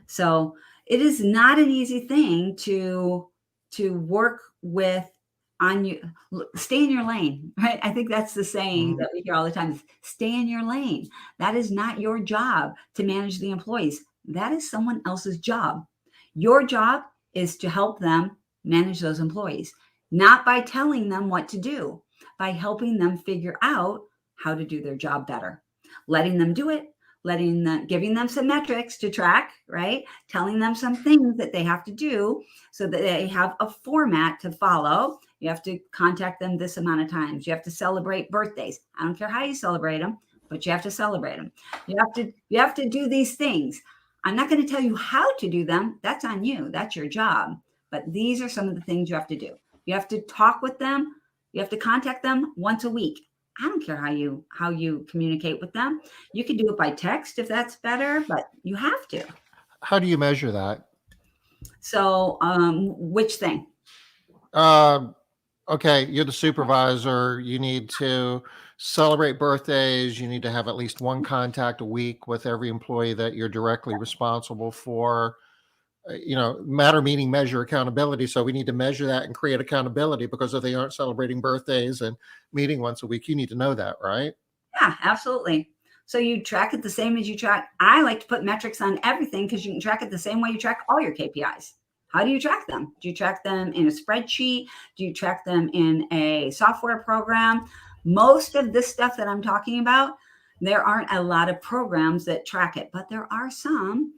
So it is not an easy thing to work with on you. Stay in your lane, right? I think that's the saying Mhm. that we hear all the time: stay in your lane. That is not your job to manage the employees. That is someone else's job. Your job is to help them manage those employees, not by telling them what to do, by helping them figure out how to do their job better, letting them do it, giving them some metrics to track, right? Telling them some things that they have to do so that they have a format to follow. You have to contact them this amount of times. You have to celebrate birthdays. I don't care how you celebrate them, but you have to celebrate them. You have to do these things. I'm not going to tell you how to do them. That's on you. That's your job. But these are some of the things you have to do. You have to talk with them. You have to contact them once a week. I don't care how you communicate with them. You can do it by text if that's better, but you have to. How do you measure that? So, which thing? Um, okay, you're the supervisor. You need to celebrate birthdays. You need to have at least one contact a week with every employee that you're directly responsible for. Matter, meaning, measure, accountability. So we need to measure that and create accountability, because if they aren't celebrating birthdays and meeting once a week, you need to know that, right? Yeah, absolutely. So you track it the same as you track. I like to put metrics on everything because you can track it the same way you track all your KPIs. How do you track them? Do you track them in a spreadsheet? Do you track them in a software program? Most of this stuff that I'm talking about, there aren't a lot of programs that track it, but there are some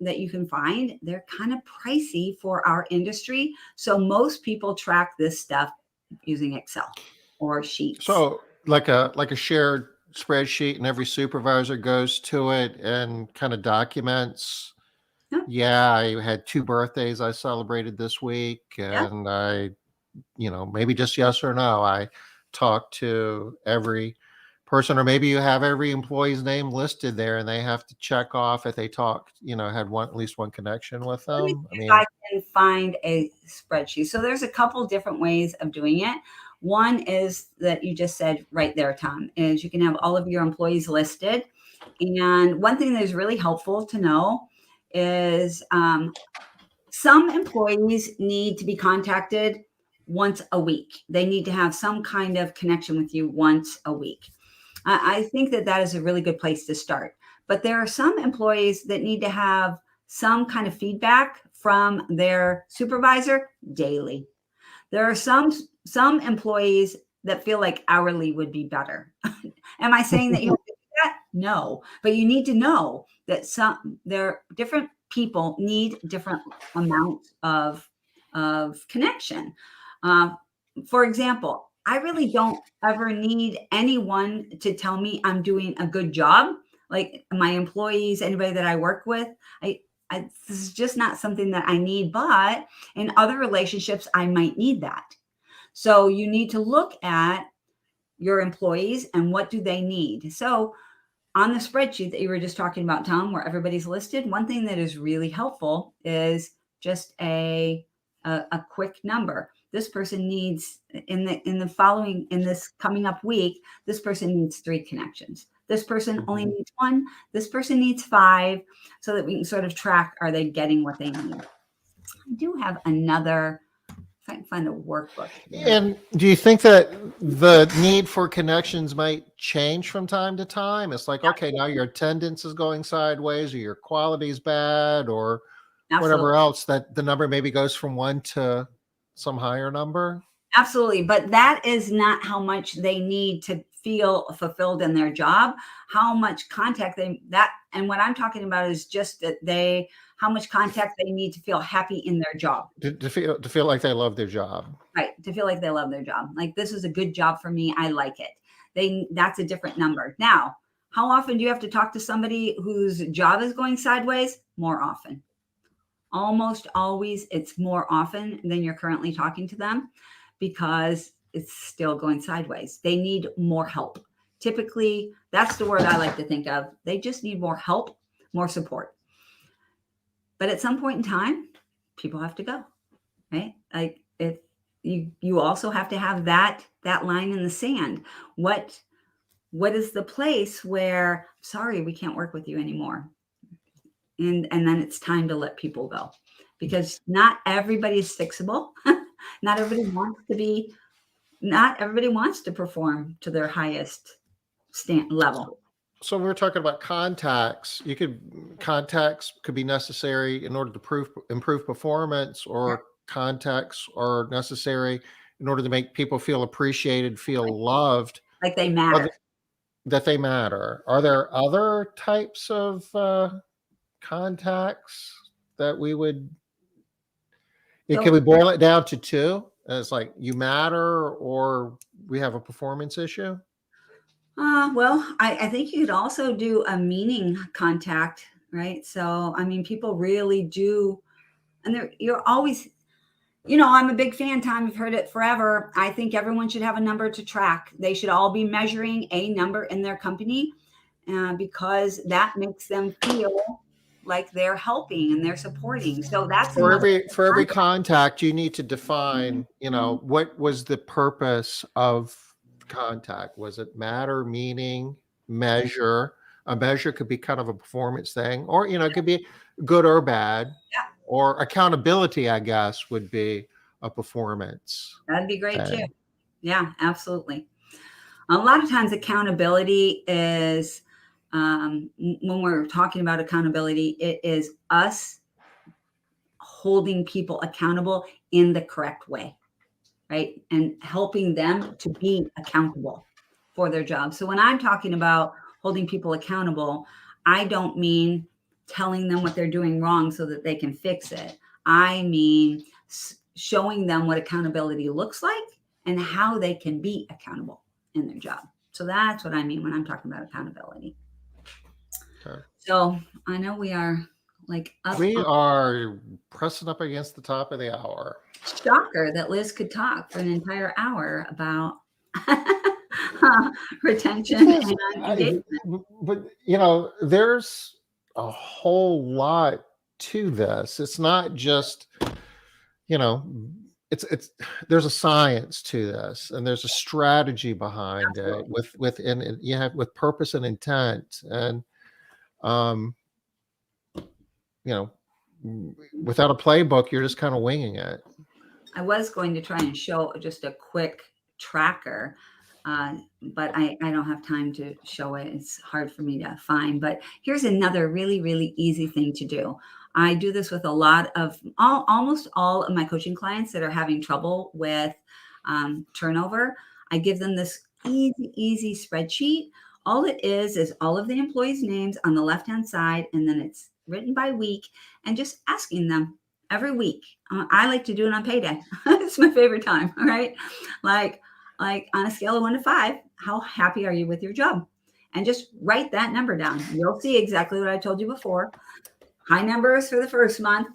that you can find. They're kind of pricey for our industry. So most people track this stuff using Excel or sheets. So like a shared spreadsheet, and every supervisor goes to it and kind of documents. Yeah, Yeah, I had 2 birthdays I celebrated this week, yeah. and maybe just yes or no, I talked to every person, or maybe you have every employee's name listed there and they have to check off if they talked, had one, at least one connection with Let me them. I see if mean, I can find a spreadsheet. So there's a couple different ways of doing it. One is that you just said right there, Tom, is you can have all of your employees listed. And one thing that is really helpful to know is some employees need to be contacted once a week. They need to have some kind of connection with you once a week. I think that that is a really good place to start. But there are some employees that need to have some kind of feedback from their supervisor daily. There are some employees that feel like hourly would be better. Am I saying that you have to do that? No, but you need to know that there different people need different amounts of connection. Uh, for example, I really don't ever need anyone to tell me I'm doing a good job. Like my employees, anybody that I work with, this is just not something that I need. But in other relationships, I might need that. So you need to look at your employees and what do they need. So on the spreadsheet that you were just talking about, Tom, where everybody's listed, one thing that is really helpful is just a quick number. This person needs in this coming up week, this person needs 3 connections. This person only needs 1. This person needs 5, so that we can sort of track, are they getting what they need? I do have another, if I can find a workbook here. and do you think that the need for connections might change from time to time? It's like, okay, now your attendance is going sideways, or your quality is bad, or Absolutely. whatever else, that the number maybe goes from 1 to some higher number. Absolutely. But that is not how much they need to feel fulfilled in their job, how much contact and what I'm talking about is just that how much contact they need to feel happy in their job. To feel like they love their job. Right. To feel like they love their job. Like, this is a good job for me. I like it. That's a different number. Now, how often do you have to talk to somebody whose job is going sideways? More often. Almost always it's more often than you're currently talking to them, because it's still going sideways. They need more help. Typically, that's the word I like to think of. They just need more help, more support. But at some point in time, people have to go, right? Like, if you also have to have that line in the sand. What is the place where, sorry, we can't work with you anymore? And then it's time to let people go, because not everybody is fixable. Not everybody wants to perform to their highest level. So we were talking about contacts. Contacts could be necessary in order to improve performance, or contacts are necessary in order to make people feel appreciated, feel loved, Like they matter. that they matter. Are there other types of contacts that we would? Can we boil it down to 2? It's like, you matter, or we have a performance issue. Well, I think you could also do a meaning contact, right? So, I mean, people really do, and you're always, I'm a big fan, Tom. You've heard it forever. I think everyone should have a number to track. They should all be measuring a number in their company, because that makes them feel like they're helping and they're supporting. So that's For every contact, you need to define, what was the purpose of contact? Was it matter, meaning, measure? A measure could be kind of a performance thing, or it could be good or bad. Yeah. Or accountability, I guess, would be a performance. That'd be great too. Yeah, absolutely. A lot of times accountability is, when we're talking about accountability, it is us holding people accountable in the correct way, right? And helping them to be accountable for their job. So when I'm talking about holding people accountable, I don't mean telling them what they're doing wrong so that they can fix it. I mean showing them what accountability looks like and how they can be accountable in their job. So that's what I mean when I'm talking about accountability. Okay. So I know we are we are pressing up against the top of the hour. Shocker that Liz could talk for an entire hour about retention Because and engagement. but there's a whole lot to this. It's not just, you know, it's there's a science to this, and there's a strategy behind it Absolutely. and you have with purpose and intent, and um, you know, without a playbook, you're just kind of winging it. I was going to try and show just a quick tracker, uh, but I don't have time to show it. It's hard for me to find. But here's another really, really easy thing to do. I do this with a lot of almost all of my coaching clients that are having trouble with turnover. I give them this easy, easy spreadsheet. All it is all of the employees' names on the left-hand side, and then it's written by week, and just asking them every week. I like to do it on payday. It's my favorite time. All right. Like, like on a scale of 1 to 5, how happy are you with your job? And just write that number down. You'll see exactly what I told you before. High numbers for the first month,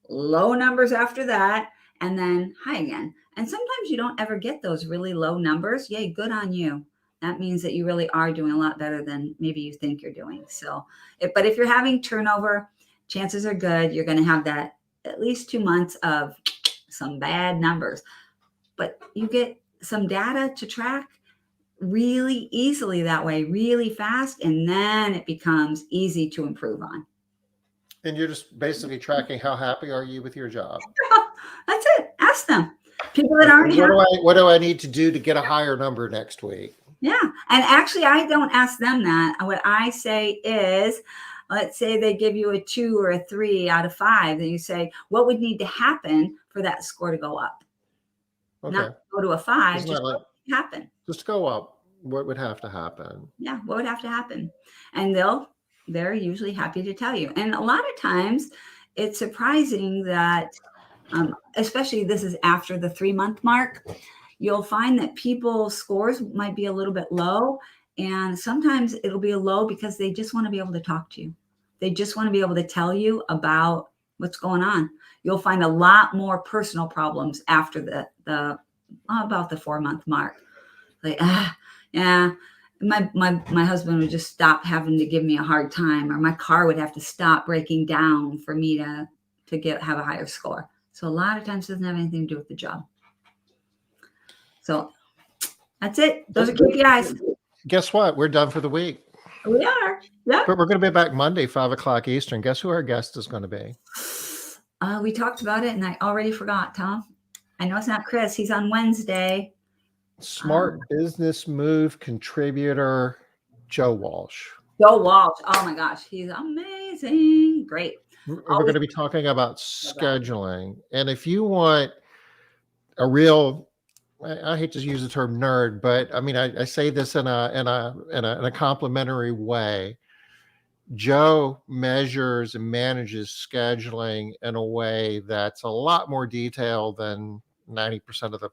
low numbers after that, and then high again. And sometimes you don't ever get those really low numbers. Yay, good on you. That means that you really are doing a lot better than maybe you think you're doing. So, but if you're having turnover, chances are good you're going to have that at least 2 months of some bad numbers. But you get some data to track really easily that way, really fast, and then it becomes easy to improve on. And you're just basically tracking how happy are you with your job. That's it. Ask them. People that aren't What happy. what do I need to do to get a higher number next week? Yeah. And actually, I don't ask them that. What I say is, let's say they give you a 2 or a 3 out of 5. Then you say, what would need to happen for that score to go up? Not Okay. go to a 5, Isn't just that like what would happen? just go up? What would have to happen? Yeah, what would have to happen? And they're usually happy to tell you. And a lot of times it's surprising that, especially this is after the 3 month mark, you'll find that people's scores might be a little bit low. And sometimes it'll be a low because they just want to be able to talk to you. They just want to be able to tell you about what's going on. You'll find a lot more personal problems after the about the 4 month mark. Like, yeah, my husband would just stop having to give me a hard time, or my car would have to stop breaking down for me to have a higher score. So a lot of times it doesn't have anything to do with the job. So that's it. Those are KPIs. Guess what? We're done for the week. We are. Yeah. But we're going to be back Monday, 5 o'clock Eastern. Guess who our guest is going to be? We talked about it, and I already forgot, Tom. I know it's not Chris. He's on Wednesday. Smart business move contributor Joe Walsh. Joe Walsh. Oh my gosh, he's amazing. Great. We're going to be talking about scheduling. And if you want a real, I hate to use the term nerd, but I mean, I say this in a complimentary way. Joe measures and manages scheduling in a way that's a lot more detailed than 90% of the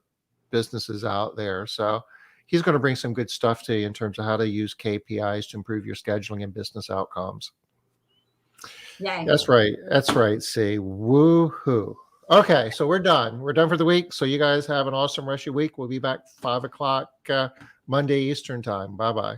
businesses out there. So he's going to bring some good stuff to you in terms of how to use KPIs to improve your scheduling and business outcomes. Yay. That's right. That's right. See, woohoo. Okay, so we're done. We're done for the week. So you guys have an awesome rest of your week. We'll be back 5 o'clock Monday Eastern time. Bye-bye.